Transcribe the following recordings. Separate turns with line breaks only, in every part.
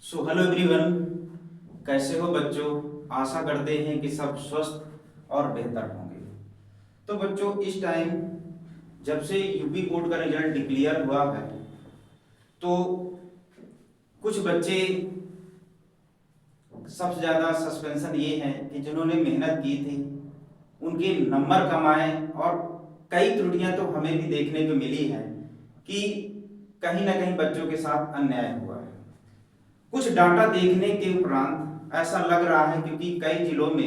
So hello everyone, कैसे हो बच्चों। आशा करते हैं कि सब स्वस्थ और बेहतर होंगे। तो बच्चों, इस टाइम जब से यूपी बोर्ड का रिजल्ट डिक्लेयर हुआ है तो कुछ बच्चे, सबसे ज़्यादा सस्पेंशन ये है कि जिन्होंने मेहनत की थी उनके नंबर कम आए, और कई त्रुटियां तो हमें भी देखने को मिली है कि कहीं ना कहीं बच्चों के साथ अन्याय हुआ है। कुछ डाटा देखने के उपरांत ऐसा लग रहा है, क्योंकि कई जिलों में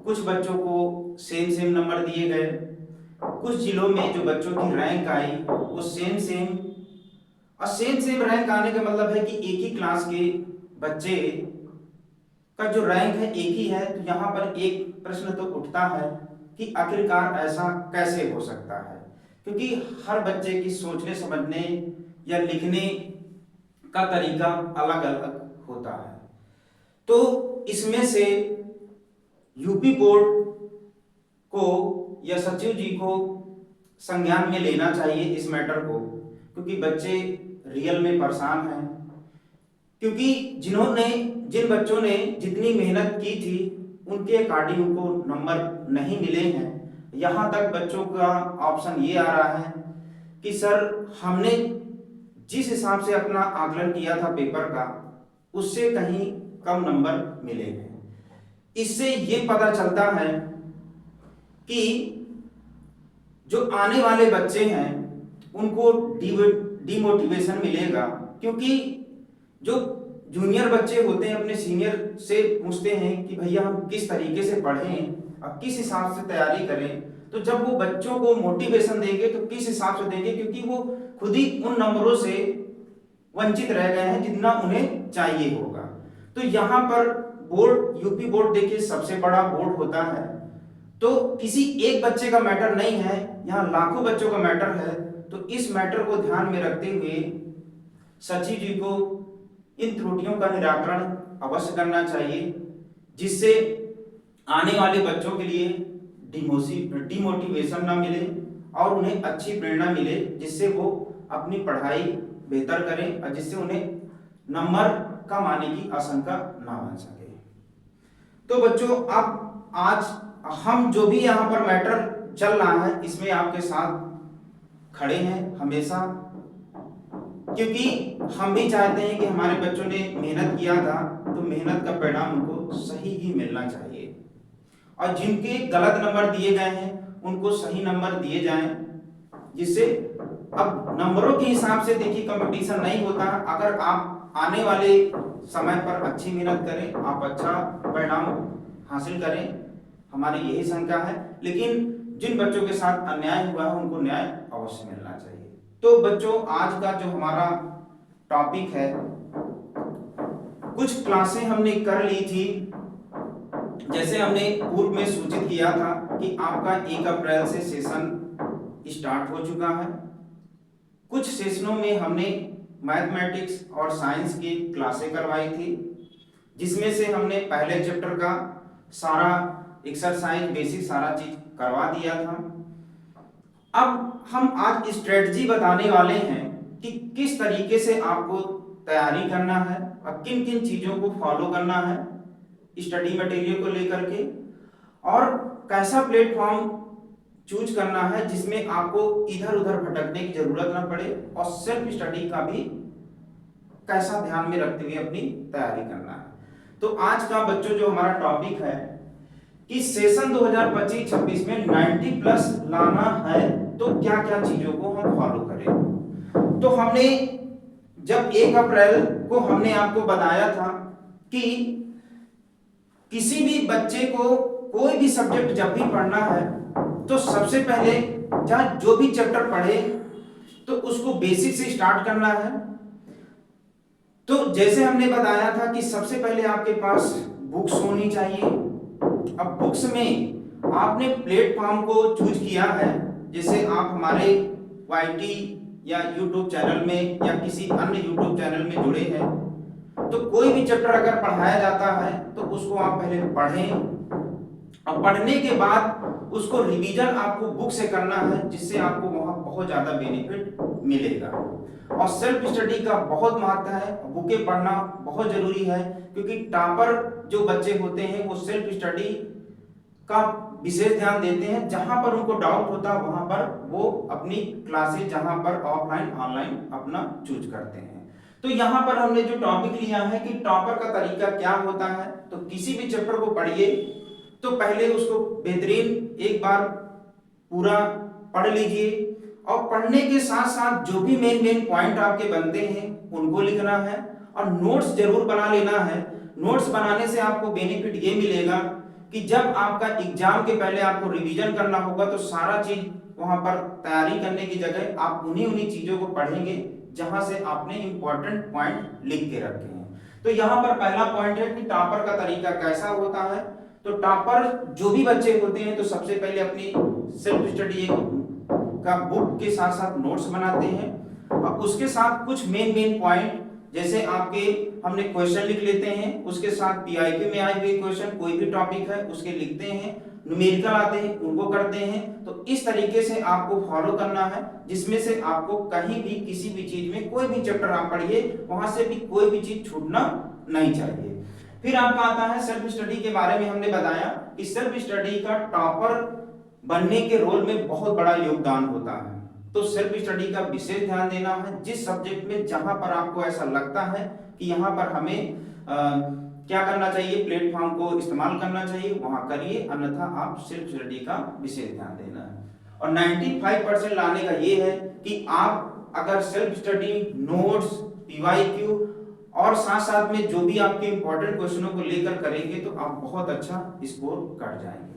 कुछ बच्चों को सेम सेम नंबर दिए गए, कुछ जिलों में जो बच्चों की रैंक आई वो सेम सेम, और सेम सेम रैंक आने का मतलब है कि एक ही क्लास के बच्चे का जो रैंक है एक ही है। तो यहाँ पर एक प्रश्न तो उठता है कि आखिरकार ऐसा कैसे हो सकता है, क्योंकि हर बच्चे की सोचने समझने या लिखने का तरीका अलग अलग होता है। तो इसमें से यूपी बोर्ड को या सचिव जी को संज्ञान में लेना चाहिए इस मैटर को, क्योंकि बच्चे रियल में परेशान हैं। क्योंकि जिन बच्चों ने जितनी मेहनत की थी उनके अकॉर्डिंग उनको नंबर नहीं मिले हैं। यहाँ तक बच्चों का ऑप्शन ये आ रहा है कि सर, हमने जिस हिसाब से अपना आकलन किया था पेपर का उससे कहीं कम नंबर मिले हैं। इससे ये पता चलता है कि जो आने वाले बच्चे हैं उनको डिमोटिवेशन मिलेगा, क्योंकि जो जूनियर बच्चे होते हैं अपने सीनियर से पूछते हैं कि भैया हम किस तरीके से पढ़ें और किस हिसाब से तैयारी करें। तो जब वो बच्चों को मोटिवेशन देंगे तो किस हिसाब से देंगे, क्योंकि वो खुद ही उन नंबरों से वंचित रह गए हैं जितना उन्हें चाहिए होगा। तो यहाँ पर बोर्ड, यूपी बोर्ड देखिए सबसे बड़ा बोर्ड होता है, तो किसी एक बच्चे का मैटर नहीं है, यहाँ लाखों बच्चों का मैटर है। तो इस मैटर को ध्यान में रखते हुए सचिव जी को इन त्रुटियों का निराकरण अवश्य करना चाहिए, जिससे आने वाले बच्चों के लिए डिमोटिवेशन ना मिले और उन्हें अच्छी प्रेरणा मिले, जिससे वो अपनी पढ़ाई बेहतर करें और जिससे उन्हें नंबर कम आने की आशंका ना बन सके। तो बच्चों, अब आज हम जो भी यहाँ पर मैटर चल रहा है इसमें आपके साथ खड़े हैं हमेशा, क्योंकि हम भी चाहते हैं कि हमारे बच्चों ने मेहनत किया था तो मेहनत का परिणाम उनको सही ही मिलना चाहिए, और जिनके गलत नंबर दिए गए हैं उनको सही नंबर दिए जाएं, जिससे अब नंबरों के हिसाब से देखिए कंपटीशन नहीं होता। अगर आप आने वाले समय पर अच्छी मेहनत करें, आप अच्छा परिणाम हासिल करें, हमारी यही शंका है। लेकिन जिन बच्चों के साथ अन्याय हुआ है उनको न्याय अवश्य मिलना चाहिए। तो बच्चों, आज का जो हमारा टॉपिक है, कुछ क्लासें हमने कर ली थी, जैसे हमने पूर्व में सूचित किया था कि आपका 1 अप्रैल से सेशन स्टार्ट हो चुका है। कुछ सेशनों में हमने मैथमेटिक्स और साइंस की क्लासें करवाई थी, जिसमें से हमने पहले चैप्टर का सारा एक्सरसाइज बेसिक सारा चीज करवा दिया था। अब हम आज स्ट्रेटजी बताने वाले हैं कि किस तरीके से आपको तैयारी करना है और किन किन चीजों को फॉलो करना है स्टडी मटेरियल को लेकर के, और कैसा प्लेटफॉर्म चूज करना है जिसमें आपको इधर उधर भटकने की जरूरत ना पड़े, और सेल्फ स्टडी का भी कैसा ध्यान में रखते हुए अपनी तैयारी करना है। तो आज का बच्चों जो हमारा टॉपिक है कि सेशन 2025-26 में 90 प्लस लाना है तो क्या क्या चीजों को हम फॉलो करें। तो हमने जब 1 अप्रैल को हमने आपको बताया था कि किसी भी बच्चे को कोई भी सब्जेक्ट जब भी पढ़ना है तो सबसे पहले चाहे जो भी चैप्टर पढ़े तो उसको बेसिक से स्टार्ट करना है। तो जैसे हमने बताया था कि सबसे पहले आपके पास बुक्स होनी चाहिए। अब बुक्स में आपने प्लेटफॉर्म को चूज किया है, जैसे आप हमारे YT या YouTube चैनल में या किसी अन्य YouTube चैनल में जुड़े हैं, तो कोई भी चैप्टर अगर पढ़ाया जाता है तो उसको आप पहले पढ़ें, और पढ़ने के बाद उसको रिवीजन आपको बुक से करना है, जिससे आपको वहां बहुत ज्यादा बेनिफिट मिलेगा। और सेल्फ स्टडी का बहुत महत्व है, बुकें पढ़ना बहुत जरूरी है, क्योंकि टॉपर जो बच्चे होते हैं वो सेल्फ स्टडी का विशेष ध्यान देते हैं। जहां पर उनको डाउट होता है वहां पर वो अपनी क्लासेस जहां पर ऑफलाइन ऑनलाइन अपना चूज करते हैं। तो यहाँ पर हमने जो टॉपिक लिया है कि टॉपर का तरीका क्या होता है, तो किसी भी चैप्टर को पढ़िए तो पहले उसको बेहतरीन एक बार पूरा पढ़ लीजिए, और पढ़ने के साथ साथ जो भी मेन पॉइंट आपके बनते हैं उनको लिखना है, और नोट्स जरूर बना लेना है। नोट्स बनाने से आपको बेनिफिट ये मिलेगा कि जब आपका एग्जाम के पहले आपको रिवीजन करना होगा तो सारा चीज वहां पर तैयारी करने की जगह आप उन्हीं चीजों को पढ़ेंगे जहां से आपने इंपॉर्टेंट पॉइंट लिख के रखे हैं। तो यहाँ पर पहला पॉइंट है कि टॉपर का तरीका कैसा होता है। तो टॉपर जो भी बच्चे होते हैं तो सबसे पहले अपनी सेल्फ स्टडी का बुक के साथ साथ नोट्स बनाते हैं, और उसके साथ कुछ मेन पॉइंट जैसे आपके हमने क्वेश्चन लिख लेते हैं, उसके साथ पीआईक्यू में आए हुए क्वेश्चन कोई भी टॉपिक है उसके लिखते हैं, न्यूमेरिकल आते हैं उनको करते हैं। तो इस तरीके से आपको फॉलो करना है, जिसमें से आपको कहीं भी किसी भी चीज में कोई भी चैप्टर आप पढ़िए वहां से भी कोई भी चीज छूटना नहीं चाहिए। फिर आपका आता है सेल्फ स्टडी के बारे में हमने बताया कि सेल्फ स्टडी का टॉपर बनने के रोल में बहुत बड़ा योगदान होता है। तो सेल्फ स्टडी का विशेष ध्यान देना है, जिस सब्जेक्ट में जहां पर आपको ऐसा लगता है कि यहाँ पर हमें क्या करना चाहिए, प्लेटफॉर्म को इस्तेमाल करना चाहिए वहां करिए, अन्यथा आप सेल्फ स्टडी का विशेष ध्यान देना है। और 95% लाने का ये है कि आप अगर सेल्फ स्टडी, नोट्स, पीवाईक्यू और साथ साथ में जो भी आपके इंपॉर्टेंट क्वेश्चनों को लेकर करेंगे तो आप बहुत अच्छा स्कोर कर जाएंगे।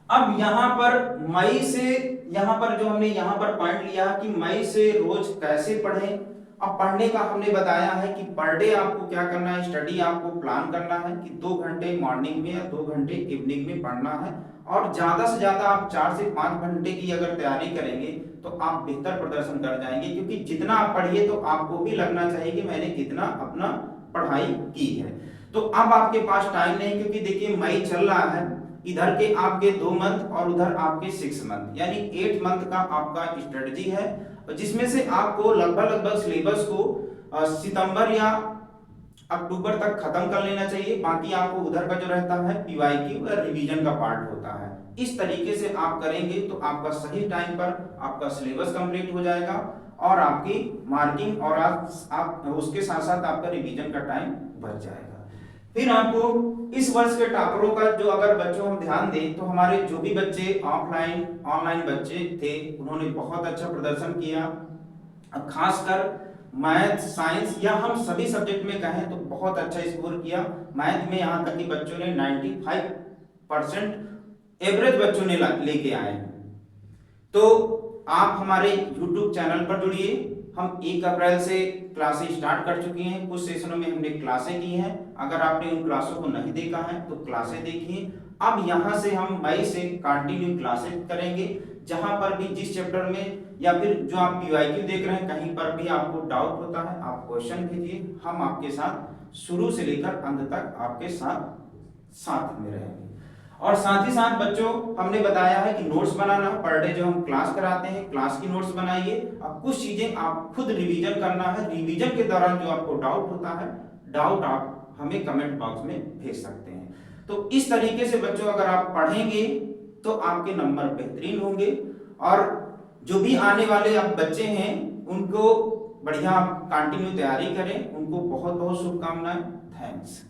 अब यहाँ पर मई से, यहाँ पर जो हमने यहाँ पर पॉइंट लिया कि मई से रोज कैसे पढ़ें। अब पढ़ने का हमने बताया है कि पर डे आपको क्या करना है, स्टडी आपको प्लान करना है कि 2 घंटे मॉर्निंग में या 2 घंटे इवनिंग में पढ़ना है, और ज्यादा से ज्यादा आप 4 से 5 घंटे की अगर तैयारी करेंगे तो आप बेहतर प्रदर्शन कर जाएंगे, क्योंकि जितना आप पढ़िए तो आपको भी लगना चाहिए कि मैंने कितना अपना पढ़ाई की है। तो अब आपके पास टाइम नहीं, क्योंकि देखिए मई चल रहा है, इधर के आपके 2 मंथ और उधर आपके 6 मंथ यानी 8 मंथ का आपका स्ट्रेटजी है, जिसमें से आपको लगभग सिलेबस को सितंबर या अक्टूबर तक खत्म कर लेना चाहिए। बाकी आपको उधर का जो रहता है पीवाईक्यू या रिवीजन का पार्ट होता है। इस तरीके से आप करेंगे तो आपका सही टाइम पर आपका सिलेबस कंप्लीट हो जाएगा और आपकी मार्किंग और आप उसके साथ साथ आपका रिवीजन का टाइम बच जाएगा। फिर आपको इस वर्ष के टॉपरों का जो अगर बच्चों हम ध्यान दें तो हमारे जो भी बच्चे ऑफलाइन ऑनलाइन बच्चे थे उन्होंने बहुत अच्छा प्रदर्शन किया। खासकर मैथ, साइंस या हम सभी सब्जेक्ट में कहें तो बहुत अच्छा स्कोर किया। मैथ में यहाँ तक कि बच्चों ने 95% एवरेज बच्चों ने लेके आए। तो आप हमारे YouTube चैनल पर जुड़िए। हम 1 अप्रैल से क्लासेस स्टार्ट कर चुकी हैं, कुछ सेशनों में हमने क्लासें की हैं। अगर आपने उन क्लासों को नहीं देखा है तो क्लासें देखिए। अब यहाँ से हम मई से कंटिन्यू क्लासेस करेंगे, जहां पर भी जिस चैप्टर में या फिर जो आप पीवाईक्यू देख रहे हैं कहीं पर भी आपको डाउट होता है आप क्वेश्चन भेजिए, हम आपके साथ शुरू से लेकर अंत तक आपके साथ में रहेंगे। और साथ ही साथ बच्चों हमने बताया है कि नोट्स बनाना, पर डे जो हम क्लास कराते हैं क्लास की नोट्स बनाइए। अब कुछ चीजें आप खुद रिवीजन करना है। रिवीजन के दौरान जो आपको डाउट होता है, डाउट आप हमें कमेंट बॉक्स में भेज सकते हैं। तो इस तरीके से बच्चों अगर आप पढ़ेंगे तो आपके नंबर बेहतरीन होंगे, और जो भी आने वाले अब बच्चे हैं उनको बढ़िया कंटिन्यू तैयारी करें। उनको बहुत बहुत शुभकामनाएं। थैंक्स।